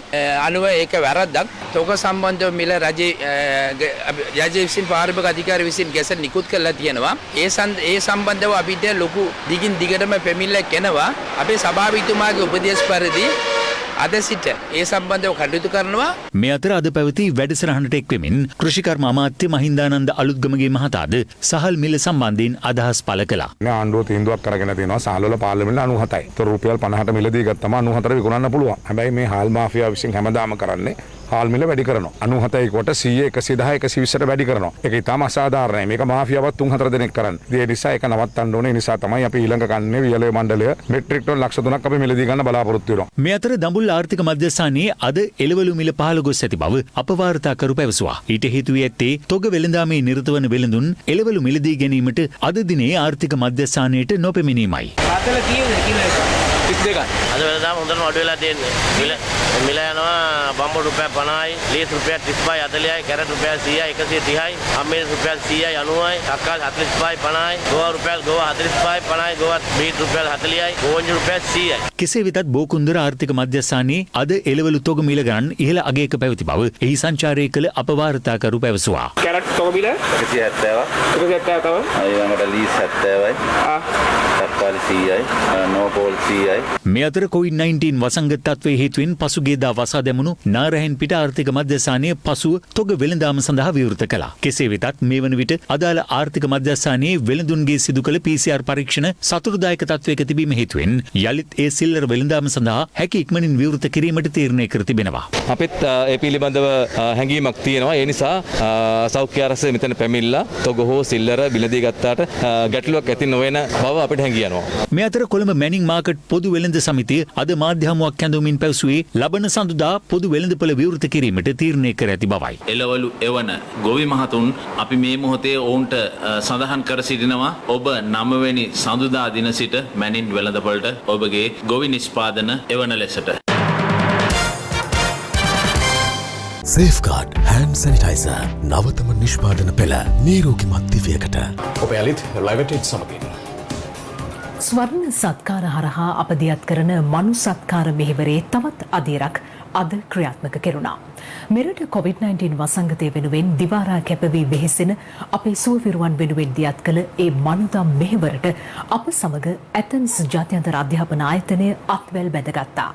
අනුව ඒක වැරද්දක්. තොග සම්බන්ධව මිල රජයේ විසින් පාරිභෝගික අධිකාරිය විසින් ගැසට් නිකුත් කරලා තියෙනවා. ඒ සම්බන්ධව අපිට ලොකු දිගින් දිගටම පැමිණිල්ලක් එනවා. අපේ සභාපතිතුමාගේ උපදේශ පරිදි අද සිට ඒ සම්බන්ධව කටයුතු කරනවා. මේ අතර අද පැවති වැඩසටහනට එක්වෙමින් කෘෂිකර්ම අමාත්‍ය මහින්දානන්ද අලුත්ගමගේ මහතාද සහල් මිල සම්බන්ධයෙන් අදහස් පළ කළා. ආණ්ඩුව තීන්දුවක් කරගෙන තියෙනවා සහල් වල පාලන මිල 97යි. ඒතර රුපියල් 50ට මිලදී ගත්තම 94 විකුණන්න පුළුවන්. හැබැයි මේ හාල් මාෆියා විසින් හැමදාම කරන්නේ හාල් මිල වැඩි කරනවා. 97යි කොට 100 110 120ට වැඩි කරනවා. ඒක ඉතාම අසාධාරණයි. මේක මාෆියාවත් 3-4 දෙනෙක් කරන්නේ. ඒ නිසා ඒක නවත්තන්න ඕනේ. ඒ නිසා තමයි අපි ඊළඟ කන්නේ වියලේ මණ්ඩලය මෙට්‍රික් ටන් ලක්ෂ 3ක් අපි මිලදී ගන්න බලාපොරොත්තු වෙනවා. මේ අතර දඹුල්ල ආර්ථික මධ්‍යස්ථානයේ අද එළවලු මිල පහළ ගොස් ඇති බව අපවාර්තාකරු පැවසුවා. ඊට හේතු වී ඇත්තේ තොග වෙළඳාමේ නිරත වන වෙළඳුන් එළවලු මිලදී ගැනීමට අද දිනේ ආර්ථික මධ්‍යස්ථානයට නොපැමිණීමයි. අද වෙනදාම හොඳටම අඩු වෙලා තියෙන්නේ. මිල යනවා බම්බු රුපියල් 50යි, ලීස් රුපියල් 35යි 40යි, කැරට් රුපියල් 100යි 130යි, අම්මේස් රුපියල් 100යි 90යි, තක්කාල් 45යි 50යි, ගෝවා රුපියල් 45යි 50යි, ගෝවා බීට් රුපියල් 40යි, ගෝවන්ජි රුපියල් 100යි. කෙසේ වෙතත් බෝකුන්දර ආර්ථික මධ්‍යස්ථානයේ අද එළවලු තොග මිල ගණන් ඉහළ අගයක පැවති බව එහි සංචාරය කළ අපවාර්තාකරු පැවසුවා. කැරට් තොග මිල 170යි. අයවමට ලීස් 70යි. තක්කාල් 100යි, නෝකෝල් 100යි. මේ අතර COVID-19 වසංගත තත්ත්වයේ හේතුවෙන් පසුගියදා වසා දැමුණු නාරහෙන් පිට ආර්ථික මධ්‍යස්ථානයේ පසුව තොග වෙළඳාම සඳහා විවෘත කළා. කෙසේ වෙතත් මේ වන විට අදාළ ආර්ථික මධ්‍යස්ථානයේ වෙළඳුන්ගේ සිදු කළ PCR පරීක්ෂණ සතුටුදායක තත්ත්වයක තිබීම හේතුවෙන් යලිත් ඒ සිල්ලර වෙළඳාම සඳහා හැකි ඉක්මනින් විවෘත කිරීමට තීරණය කර තිබෙනවා. අපිත් ඒ පිළිබඳව හැඟීමක් තියෙනවා. ඒ නිසා සෞඛ්‍ය ආරක්ෂක මෙතන පැමිණලා තොග හෝ සිල්ලර විලදී ගත්තාට ගැටලුවක් ඇති නොවන බව අපිට හැඟියනවා. මේ අතර කොළඹ මැනින් මාකට් පොදු වෙළඳ සමිතිය අද මාධ්‍ය හමුවක් ඇඳුමින් පැවසුවේ ලබන සඳුදා පොදු වෙළඳපොළ විවෘත කිරීමට තීරණය කර ඇති බවයි. එළවලු එවන ගොවි මහතුන් අපි මේ මොහොතේ ඔවුන්ට සඳහන් කර සිටිනවා ඔබ 9 වෙනි සඳුදා දින සිට මැනින් වෙළඳපොළට ඔබගේ ගොවි නිෂ්පාදන එවන ලෙසට. සේෆ්ගාඩ් හෑන්ඩ් සැනිටයිසර් නවතම නිෂ්පාදන පෙළ නීරෝගිමත් දිවියකට. ඔබ ඇලිත් ලයිවටෙඩ් සමගින්. ස්වර්ණ සත්කාර හරහා අපදියත් කරන මනු සත්කාර මෙහෙවරේ තවත් අදියරක් අද ක්‍රියාත්මක කෙරුණා. මෙරට COVID-19 වසංගතය වෙනුවෙන් දිවාරා කැපවී වෙහෙසෙන අපේ සුවවිරුවන් වෙනුවෙන් දියත් කළ ඒ මනුදම් මෙහෙවරට අප සමග ඇතන්ස් ජාත්‍යන්තර අධ්‍යාපන ආයතනය අත්වැල් බැඳගත්තා.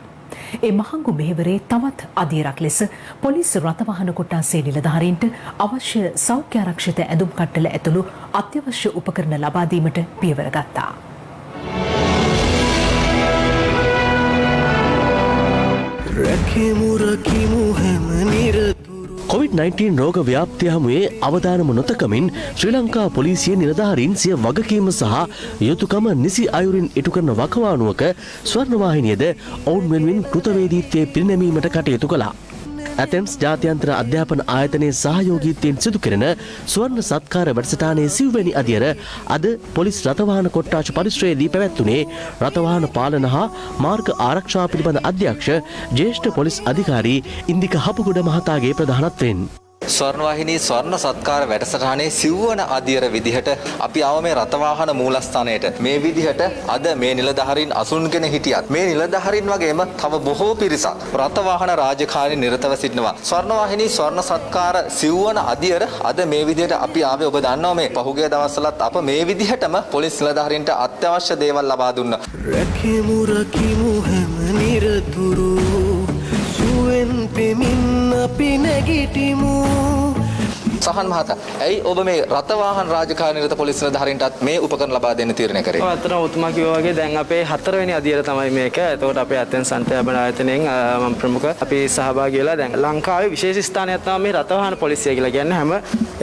ඒ මහඟු මෙහෙවරේ තවත් අදියරක් ලෙස පොලිස් රථවාහන කොට්ටාසේ නිලධාරීන්ට අවශ්‍ය සෞඛ්‍ය ආරක්ෂිත ඇඳුම් කට්ටල ඇතුළු අත්‍යවශ්‍ය උපකරණ ලබා දීමට පියවර ගත්තා. COVID-19 රෝග ව්‍යාප්තිය හමුවේ අවධානම නොතකමින් ශ්‍රී ලංකා පොලිසිය නිලධාරීන් සිය වගකීම සහ යුතුකම නිසි අයුරින් ඉටු කරන වකවානුවක ස්වර්ණවාහිනියද ඔවුන් වෙනුවෙන් කෘතවේදීත්වයේ පිරිනැමීමට කටයුතු කළා. ඇතැන්ස් ජාත්‍යන්තර අධ්‍යාපන ආයතනයේ සහයෝගීත්වයෙන් සිදු කෙරෙන ස්වර්ණ සත්කාර වැඩසටහනේ සිව්වැනි අදියර අද පොලිස් රථවාහන කොට්ටාශ පරිශ්‍රයේදී පැවැත්වුණේ රථවාහන පාලන හා මාර්ග ආරක්ෂා පිළිබඳ අධ්‍යක්ෂ ජ්‍යෙෂ්ඨ පොලිස් අධිකාරී ඉන්දික හපුගොඩ මහතාගේ ප්‍රධානත්වයෙන්. ස්වර්ණවාහිනී ස්වර්ණ සත්කාර වැඩසටහනේ සිව්වන අදියර විදිහට අපි ආව මේ රථවාහන මූලස්ථානයට. මේ විදිහට අද මේ නිලධාරීන් අසුන්ගෙන හිටියත් මේ නිලධාරීන් වගේම තව බොහෝ පිරිසක් රථවාහන රාජකාරී නිරතව සිටිනවා. ස්වර්ණවාහිනී ස්වර්ණ සත්කාර සිව්වන අදියර අද මේ විදිහට අපි ආවේ. ඔබ දන්නවා මේ පහුගිය දවස්වලත් අප මේ විදිහටම පොලිස් නිලධාරීන්ට අත්‍යවශ්‍ය දේවල් ලබා දුන්නා. රැකීමු හැම නිරතුරු සුවෙන් පෙමින් අපි නැගිටිමු. සහන් මහතා, ඇයි ඔබ මේ රථවාහන රාජකාරී නිරත පොලිස් නිලධාරීන්ටත් මේ උපකරණ ලබා දෙන්න තීරණය කරේ? අතන ඔතුමා කිව්වා වගේ දැන් අපේ 4 වෙනි අදියර තමයි මේක. එතකොට අපේ ඇතැන්ස් අධ්‍යාපන ආයතනයෙන් මම ප්‍රමුඛ අපි සහභාගී වෙලා දැන් ලංකාවේ විශේෂ ස්ථානයක් තමයි මේ රථවාහන පොලිසිය කියලා කියන්නේ. හැම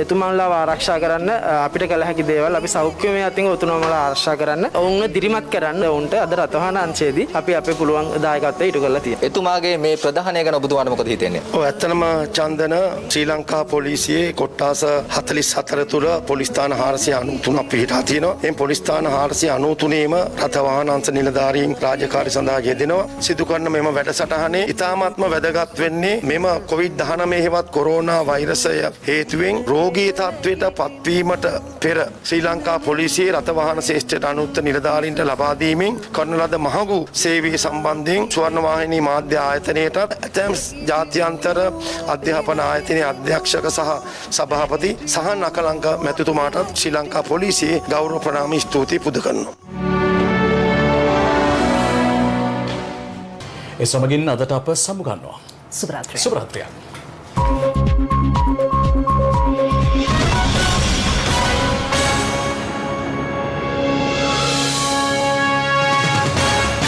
එතුමන්ලාව ආරක්ෂා කරන්න අපිට කළ හැකි දේවල් අපි සෞඛ්‍යමය අතින් ඔතුමන්ලා ආරක්ෂා කරන්න, ඔවුන්ව දිරිමත් කරන්න ඔවුන්ට අද රථවාහන අංශයේදී අපි අපේ පුළුවන් දායකත්වය ඉටු කරලා තියෙනවා. එතුමාගේ මේ ප්‍රධානය ගැන ඔබතුමාට මොකද හිතෙන්නේ? ඔව් ඇත්තටම චන්දන ශ්‍රී ලංකා පොලිසියේ කොට්ටාස 44 තුල පොලිස් ස්ථාන 493ක් පිහිටා තියෙනවා. මේ පොලිස් ස්ථාන 493ේම රථවාහන අංශ නිලධාරීන් රාජකාරී සඳහා යෙදෙනවා. සිදු කරන මෙම වැඩසටහනේ ඉතාමත්ම වැදගත් වෙන්නේ මෙම COVID-19 හේවත් කොරෝනා වෛරසය හේතුවෙන් රෝගී තත්ත්වයට පත්වීමට පෙර ශ්‍රී ලංකා පොලිසියේ රථවාහන ශ්‍රේෂ්ඨ අනුත්තර නිලධාරීන්ට ලබා දීමෙන් කරන ලද මහඟු සේවය සම්බන්ධයෙන් ස්වර්ණවාහිනී මාධ්‍ය ආයතනයටත් ඇතැම්ස් ජාත්‍යන්තර අධ්‍යාපන ආයතනයේ අධ්‍යක්ෂක සහ සභාපති සහන් අකලංක මැතිතුමාටත් ශ්‍රී ලංකා පොලිසියේ ගෞරව ප්‍රණාම ස්තුති පුද කරනවා. ඒ සමගින් අදට අප සමුගන්නවා. සුබ රාත්‍රියක්. සුබ රාත්‍රියක්.